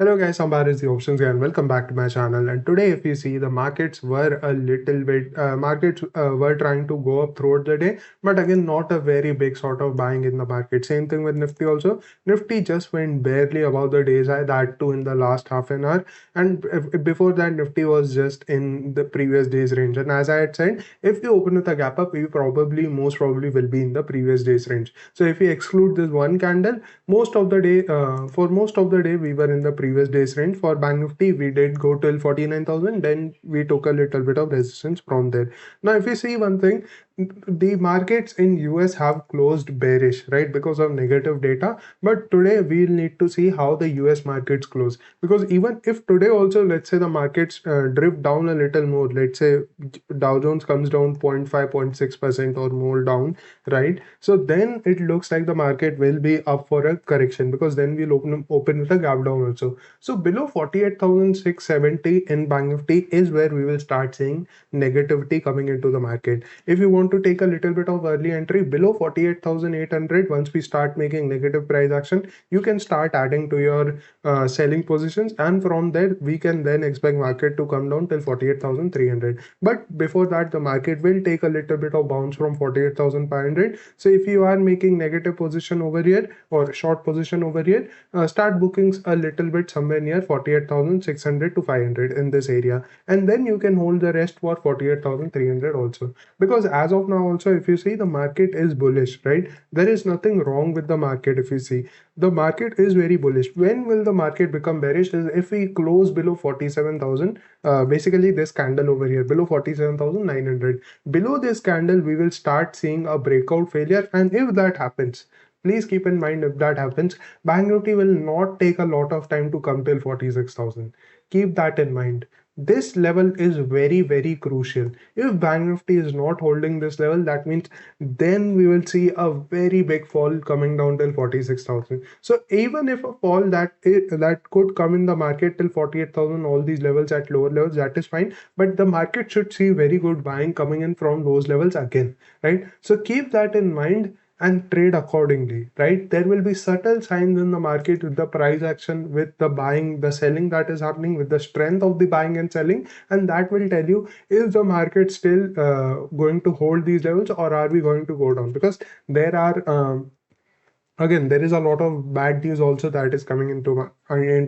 Hello guys, I'm Baris, the options guy, and welcome back to my channel. And today, if you see, the markets were a little bit, markets were trying to go up throughout the day, but again, not a very big sort of buying in the market. Same thing with Nifty also. Nifty just went barely above the day's high, that too in the last half an hour. And before that, Nifty was just in the previous day's range. And as I had said, if we open with a gap up, we most probably will be in the previous day's range. So if we exclude this one candle, for most of the day we were in the previous day's range. For bank nifty we did go till 49,000, then we took a little bit of resistance from there. Now if you see one thing, the markets in US have closed bearish, right, because of negative data. But today we'll need to see how the US markets close, because even if today also, let's say the markets drift down a little more, let's say Dow Jones comes down 0.5 0.6% or more down, right, so then it looks like the market will be up for a correction, because then we'll open with a gap down also. So below 48,670 in bank nifty is where we will start seeing negativity coming into the market. If you want to take a little bit of early entry below 48,800, once we start making negative price action, you can start adding to your selling positions, and from there we can then expect market to come down till 48,300. But before that, the market will take a little bit of bounce from 48,500. So if you are making negative position over here or short position over here, start bookings a little bit somewhere near 48,600 to 500 in this area, and then you can hold the rest for 48,300 also. Because as of now also, if you see, the market is bullish, right? There is nothing wrong with the market. If you see, the market is very bullish. When will the market become bearish? Is if we close below 47,000, basically this candle over here below 47,900. Below this candle we will start seeing a breakout failure, and if that happens, please keep in mind, if that happens, bank nifty will not take a lot of time to come till 46,000. Keep that in mind. This level is very, very crucial. If bank nifty is not holding this level, that means then we will see a very big fall coming down till 46,000. So even if a fall that could come in the market till 48,000, all these levels at lower levels, that is fine. But the market should see very good buying coming in from those levels again, right? So keep that in mind and trade accordingly, right? There will be subtle signs in the market with the price action, with the buying, the selling that is happening, with the strength of the buying and selling, and that will tell you, is the market still going to hold these levels, or are we going to go down? Because there are again, there is a lot of bad news also that is coming into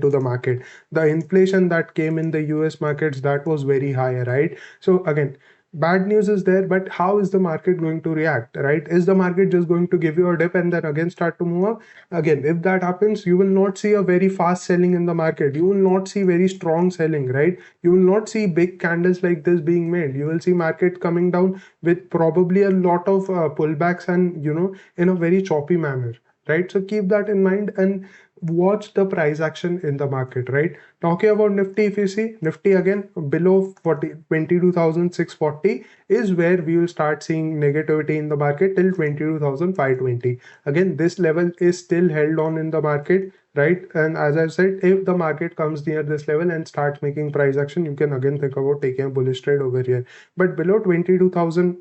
the market. The inflation that came in the US markets, that was very high, right? So again, bad news is there, but how is the market going to react, right? Is the market just going to give you a dip and then again start to move up? Again, if that happens, you will not see a very fast selling in the market. You will not see very strong selling, right? You will not see big candles like this being made. You will see market coming down with probably a lot of pullbacks, and in a very choppy manner, right? So keep that in mind and watch the price action in the market, right? Talking about nifty, if you see nifty again below 22,640 is where we will start seeing negativity in the market till 22,520. Again, this level is still held on in the market, right? And as I said, if the market comes near this level and starts making price action, you can again think about taking a bullish trade over here. But below 22,000,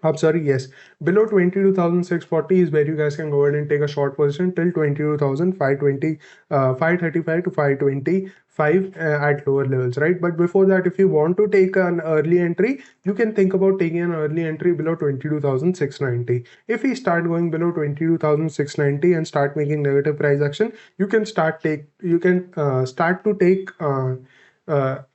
I'm sorry, yes, below 22,640 is where you guys can go ahead and take a short position till 22,520, 535 to 525 at lower levels, right? But before that, if you want to take an early entry, you can think about taking an early entry below 22,690. If we start going below 22,690 and start making negative price action, you can start to take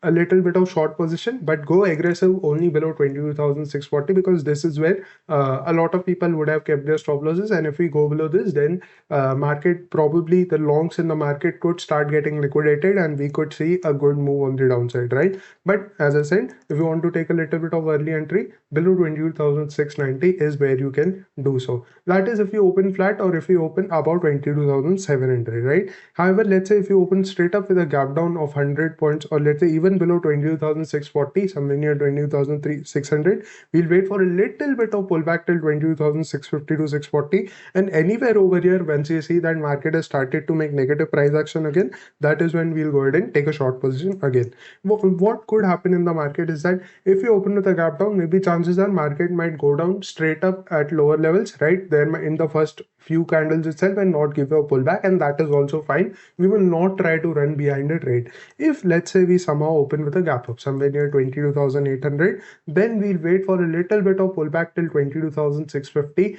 a little bit of short position, but go aggressive only below 22,640, because this is where a lot of people would have kept their stop losses. And if we go below this, then market, probably the longs in the market could start getting liquidated and we could see a good move on the downside, right? But as I said, if you want to take a little bit of early entry below 22,690 is where you can do so. That is if you open flat or if you open about 22,700, right? However, let's say if you open straight up with a gap down of 100 points or or let's say even below 22,640, somewhere near 22,600. We'll wait for a little bit of pullback till 22,650 to 640, and anywhere over here, once you see that market has started to make negative price action again, that is when we'll go ahead and take a short position again. What could happen in the market is that if you open with a gap down, maybe chances are market might go down straight up at lower levels, right there in the first few candles itself, and not give a pullback, and that is also fine. We will not try to run behind it, right? If let's say we somehow open with a gap up somewhere near 22,800, then we'll wait for a little bit of pullback till 22,650,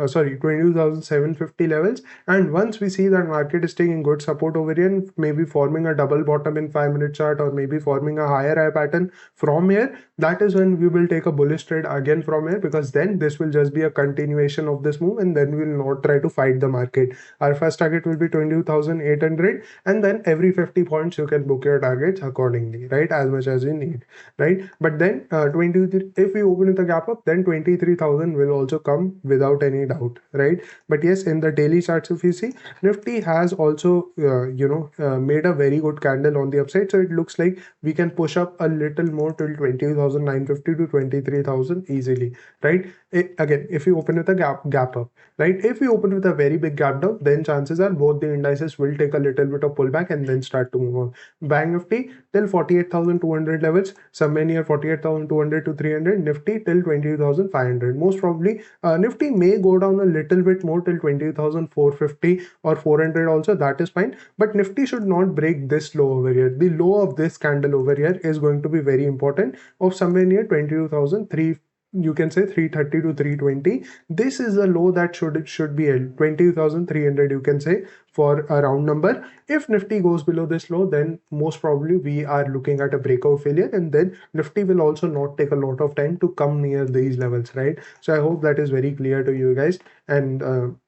sorry, 22,750 levels. And once we see that market is taking good support over here and maybe forming a double bottom in 5-minute chart, or maybe forming a higher high pattern from here, that is when we will take a bullish trade again from here, because then this will just be a continuation of this move, and then we will not try to fight the market. Our first target will be 22,800, and then every 50 points you can book your targets accordingly, right, as much as you need, right? But then 23, if we open with a gap up, then 23,000 will also come without any doubt, right? But yes, in the daily charts, if you see, Nifty has also made a very good candle on the upside, so it looks like we can push up a little more till 20,950 to 23,000 easily, right? Again, if you open with a gap up, right? If we open with a very big gap down, then chances are both the indices will take a little bit of pullback and then start to move on. Bank Nifty till 48,200 levels, somewhere near 48,200 to 300. Nifty till 20,500. Most probably, Nifty may go down a little bit more till 20,450 or 400 also. That is fine. But Nifty should not break this low over here. The low of this candle over here is going to be very important, of somewhere near 22,300. You can say 330 to 320. This is a low that should be held, 20,300, you can say, for a round number. If Nifty goes below this low, then most probably we are looking at a breakout failure, and then Nifty will also not take a lot of time to come near these levels, right? So I hope that is very clear to you guys, and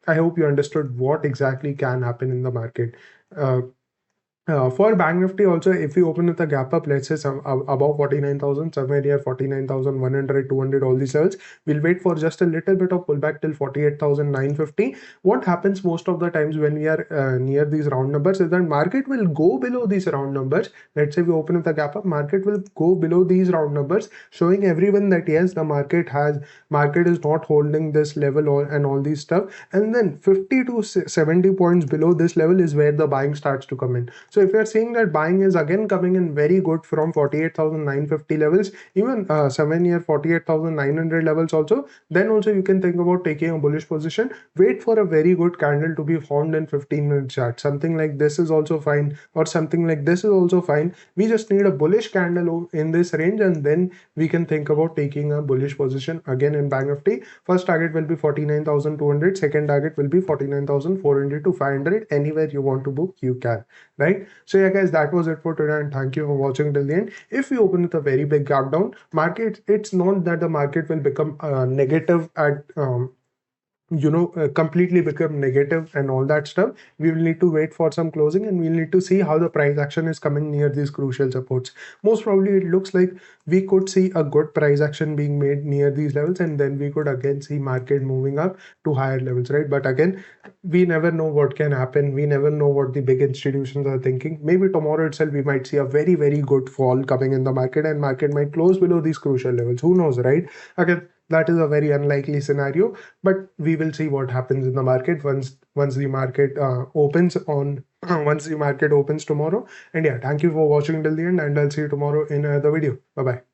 I hope you understood what exactly can happen in the market. For Bank Nifty also, if we open with a gap up, let's say above 49,000, somewhere near 49,100, 200, all these levels, we'll wait for just a little bit of pullback till 48,950. What happens most of the times when we are near these round numbers is that market will go below these round numbers. Let's say we open with a gap up, market will go below these round numbers, showing everyone that yes, the market is not holding this level and all these stuff. And then 50 to 70 points below this level is where the buying starts to come in. So if you're seeing that buying is again coming in very good from 48,950 levels, even somewhere near 48,900 levels also, then also you can think about taking a bullish position. Wait for a very good candle to be formed in 15-minute chart. Something like this is also fine, or something like this is also fine. We just need a bullish candle in this range, and then we can think about taking a bullish position again in Bank Nifty. First target will be 49,200. Second target will be 49,400 to 500. Anywhere you want to book, you can, right? So yeah guys, that was it for today, and thank you for watching till the end. If we open with a very big gap down, market, it's not that the market will become negative at completely become negative and all that stuff. We will need to wait for some closing, and we'll need to see how the price action is coming near these crucial supports. Most probably it looks like we could see a good price action being made near these levels, and then we could again see market moving up to higher levels, right? But again, we never know what can happen. We never know what the big institutions are thinking. Maybe tomorrow itself we might see a very, very good fall coming in the market, and market might close below these crucial levels. Who knows, right? Again, that is a very unlikely scenario, but we will see what happens in the market once the market opens on once the market opens tomorrow. And yeah, thank you for watching till the end, and I'll see you tomorrow in another video. Bye bye.